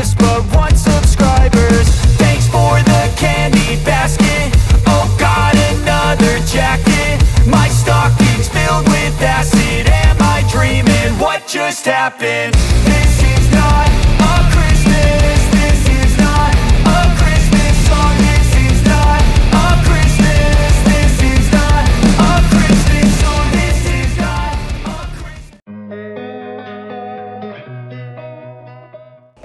just but 1 subscribers. Thanks for the candy basket. Oh God, another jacket. My stocking's filled with acid. Am I dreaming? What just happened? This is not a Christmas. This is not a Christmas song. This is not a Christmas. This is not a Christmas song. This is not a Christmas.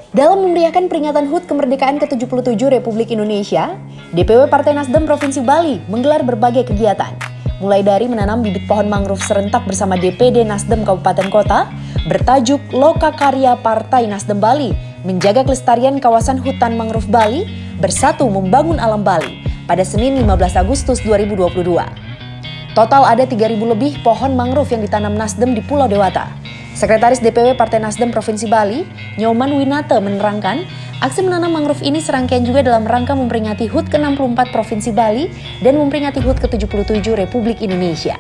Dalam memeriahkan peringatan HUT kemerdekaan ke-77 Republik Indonesia, DPW Partai Nasdem Provinsi Bali menggelar berbagai kegiatan. Mulai dari menanam bibit pohon mangrove serentak bersama DPD Nasdem Kabupaten Kota, bertajuk Loka Karya Partai Nasdem Bali, menjaga kelestarian kawasan hutan mangrove Bali, bersatu membangun alam Bali, pada Senin 15 Agustus 2022. Total ada 3.000 lebih pohon mangrove yang ditanam Nasdem di Pulau Dewata. Sekretaris DPW Partai Nasdem Provinsi Bali, Nyoman Winata menerangkan, aksi menanam mangrove ini serangkaian juga dalam rangka memperingati HUT ke-64 Provinsi Bali dan memperingati HUT ke-77 Republik Indonesia.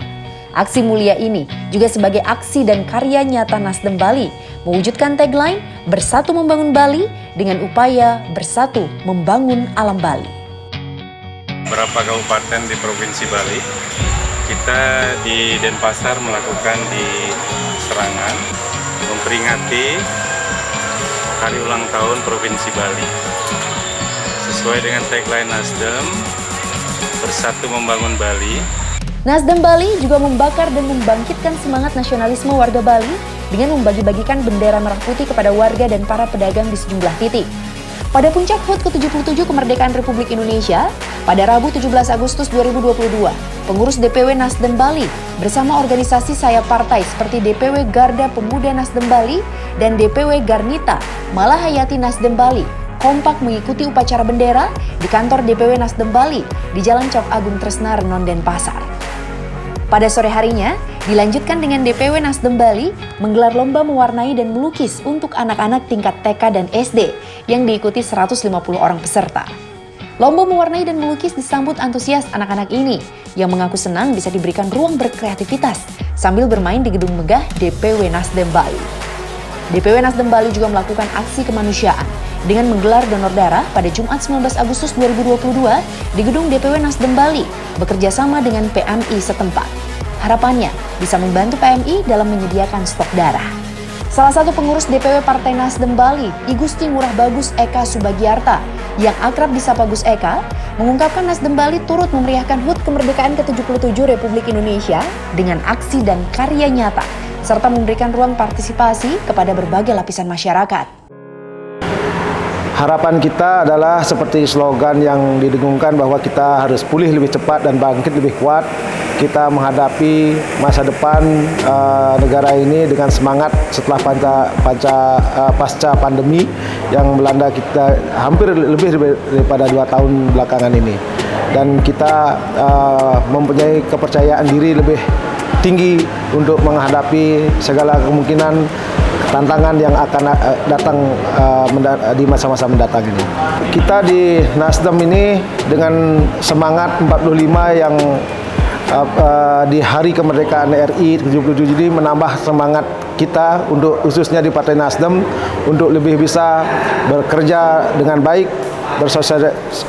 Aksi mulia ini juga sebagai aksi dan karya nyata Nasdem Bali, mewujudkan tagline Bersatu Membangun Bali dengan upaya Bersatu Membangun Alam Bali. Beberapa kabupaten di Provinsi Bali, kita di Denpasar melakukan di Serangan memperingati hari ulang tahun Provinsi Bali. Sesuai dengan tagline Nasdem, Bersatu Membangun Bali. Nasdem Bali juga membakar dan membangkitkan semangat nasionalisme warga Bali dengan membagi-bagikan bendera merah putih kepada warga dan para pedagang di sejumlah titik. Pada puncak HUT ke-77 Kemerdekaan Republik Indonesia, pada Rabu 17 Agustus 2022, pengurus DPW Nasdem Bali bersama organisasi sayap partai seperti DPW Garda Pemuda Nasdem Bali dan DPW Garnita Malahayati Nasdem Bali kompak mengikuti upacara bendera di kantor DPW Nasdem Bali di Jalan Cok Agung Tresnar, Denpasar. Pada sore harinya, dilanjutkan dengan DPW Nasdem Bali menggelar lomba mewarnai dan melukis untuk anak-anak tingkat TK dan SD yang diikuti 150 orang peserta. Lomba mewarnai dan melukis disambut antusias anak-anak ini yang mengaku senang bisa diberikan ruang berkreativitas sambil bermain di gedung megah DPW Nasdem Bali. DPW Nasdem Bali juga melakukan aksi kemanusiaan dengan menggelar donor darah pada Jumat 19 Agustus 2022 di gedung DPW Nasdem Bali bekerja sama dengan PMI setempat. Harapannya bisa membantu PMI dalam menyediakan stok darah. Salah satu pengurus DPW Partai Nasdem Bali, I Gusti Ngurah Bagus Eka Subagiarta, yang akrab disapa Gus Eka, mengungkapkan Nasdem Bali turut memeriahkan HUT kemerdekaan ke-77 Republik Indonesia dengan aksi dan karya nyata, serta memberikan ruang partisipasi kepada berbagai lapisan masyarakat. Harapan kita adalah seperti slogan yang didengungkan bahwa kita harus pulih lebih cepat dan bangkit lebih kuat. Kita menghadapi masa depan negara ini dengan semangat setelah pasca pandemi yang melanda kita hampir lebih daripada 2 tahun belakangan ini. Dan kita mempunyai kepercayaan diri lebih tinggi untuk menghadapi segala kemungkinan tantangan yang akan datang di masa-masa mendatang ini. Kita di Nasdem ini dengan semangat 45 yang di hari kemerdekaan RI 77 ini menambah semangat kita untuk khususnya di Partai Nasdem untuk lebih bisa bekerja dengan baik,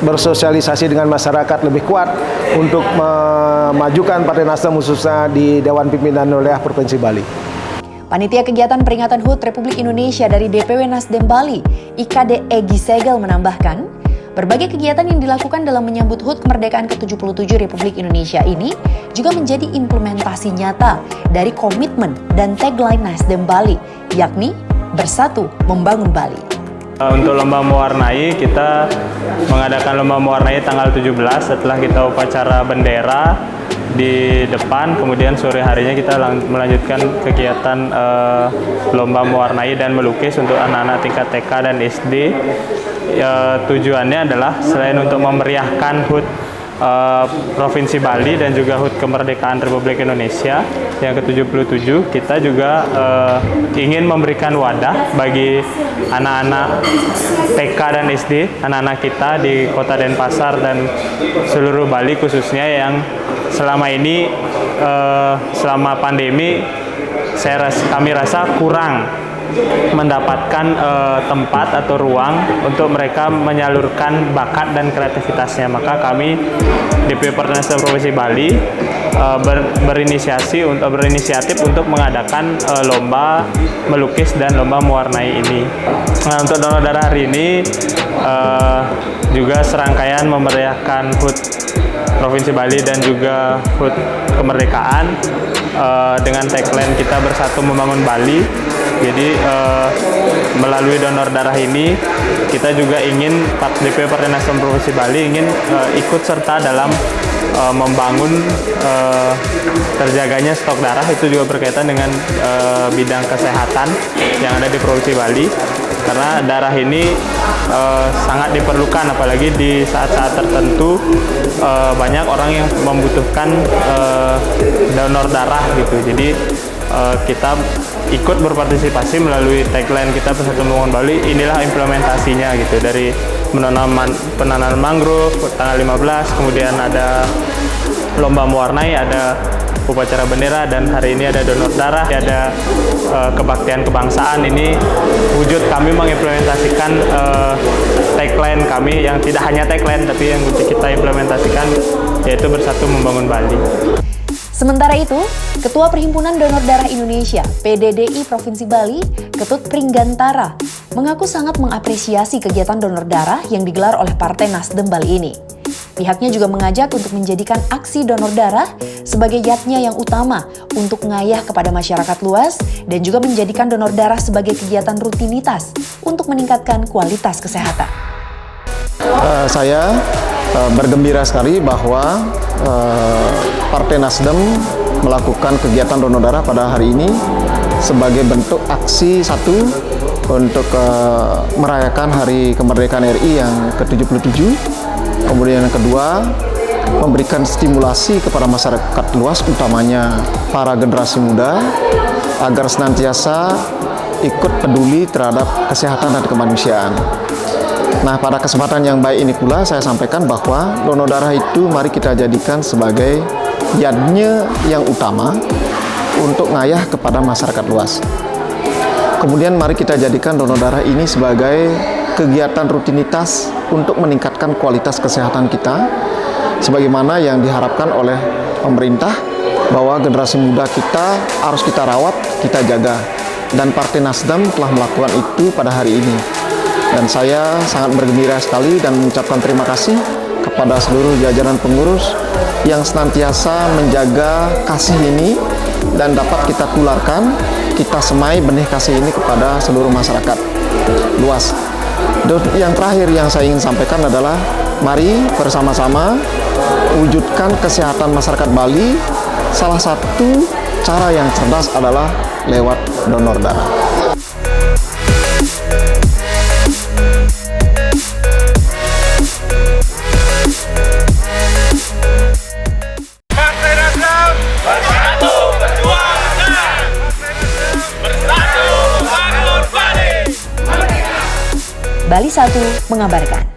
bersosialisasi dengan masyarakat lebih kuat untuk memajukan Partai Nasdem khususnya di Dewan Pimpinan Wilayah Provinsi Bali. Panitia Kegiatan Peringatan HUT Republik Indonesia dari DPW Nasdem Bali, IKD Egy Segel menambahkan, berbagai kegiatan yang dilakukan dalam menyambut HUT kemerdekaan ke-77 Republik Indonesia ini juga menjadi implementasi nyata dari komitmen dan tagline Nasdem Bali, yakni Bersatu Membangun Bali. Untuk lomba mewarnai, kita mengadakan lomba mewarnai tanggal 17 setelah kita upacara bendera di depan, kemudian sore harinya kita melanjutkan kegiatan lomba mewarnai dan melukis untuk anak-anak tingkat TK dan SD. Tujuannya adalah selain untuk memeriahkan HUT Provinsi Bali dan juga HUT kemerdekaan Republik Indonesia yang ke-77, kita juga ingin memberikan wadah bagi anak-anak TK dan SD, anak-anak kita di Kota Denpasar dan seluruh Bali khususnya yang selama ini selama pandemi kami rasa kurang mendapatkan tempat atau ruang untuk mereka menyalurkan bakat dan kreativitasnya. Maka kami DPW Partai Nasdem Provinsi Bali berinisiatif untuk mengadakan lomba melukis dan lomba mewarnai ini. Nah, untuk donor darah hari ini juga serangkaian memeriahkan HUT Provinsi Bali dan juga HUT kemerdekaan dengan tagline kita bersatu membangun Bali. Jadi melalui donor darah ini kita juga ingin DPW Partai Nasdem Provinsi Bali ingin ikut serta dalam membangun terjaganya stok darah. Itu juga berkaitan dengan bidang kesehatan yang ada di Provinsi Bali, karena darah ini sangat diperlukan, apalagi di saat-saat tertentu banyak orang yang membutuhkan donor darah gitu. Jadi kita ikut berpartisipasi melalui tagline kita bersatu membangun Bali. Inilah implementasinya gitu, dari penanaman mangrove tanggal 15, kemudian ada lomba mewarnai, ada upacara bendera, dan hari ini ada donor darah, ada kebaktian kebangsaan. Ini wujud kami mengimplementasikan tagline kami yang tidak hanya tagline tapi yang kita implementasikan, yaitu bersatu membangun Bali. Sementara itu, Ketua Perhimpunan Donor Darah Indonesia (PDDI) Provinsi Bali, Ketut Pringgantara, mengaku sangat mengapresiasi kegiatan donor darah yang digelar oleh Partai Nasdem Bali ini. Pihaknya juga mengajak untuk menjadikan aksi donor darah sebagai yatnya yang utama untuk ngayah kepada masyarakat luas, dan juga menjadikan donor darah sebagai kegiatan rutinitas untuk meningkatkan kualitas kesehatan. Saya bergembira sekali bahwa Partai Nasdem melakukan kegiatan donor darah pada hari ini sebagai bentuk aksi satu untuk merayakan Hari Kemerdekaan RI yang ke-77. Kemudian yang kedua, memberikan stimulasi kepada masyarakat luas, utamanya para generasi muda, agar senantiasa ikut peduli terhadap kesehatan dan kemanusiaan. Nah, pada kesempatan yang baik ini pula saya sampaikan bahwa donor darah itu mari kita jadikan sebagai yadnya yang utama untuk ngayah kepada masyarakat luas. Kemudian mari kita jadikan donor darah ini sebagai kegiatan rutinitas untuk meningkatkan kualitas kesehatan kita, sebagaimana yang diharapkan oleh pemerintah, bahwa generasi muda kita harus kita rawat, kita jaga. Dan Partai Nasdem telah melakukan itu pada hari ini. Dan saya sangat bergembira sekali dan mengucapkan terima kasih kepada seluruh jajaran pengurus yang senantiasa menjaga kasih ini dan dapat kita tularkan, kita semai benih kasih ini kepada seluruh masyarakat luas. Dan yang terakhir yang saya ingin sampaikan adalah mari bersama-sama wujudkan kesehatan masyarakat Bali. Salah satu cara yang cerdas adalah lewat donor darah. Bali 1 mengabarkan.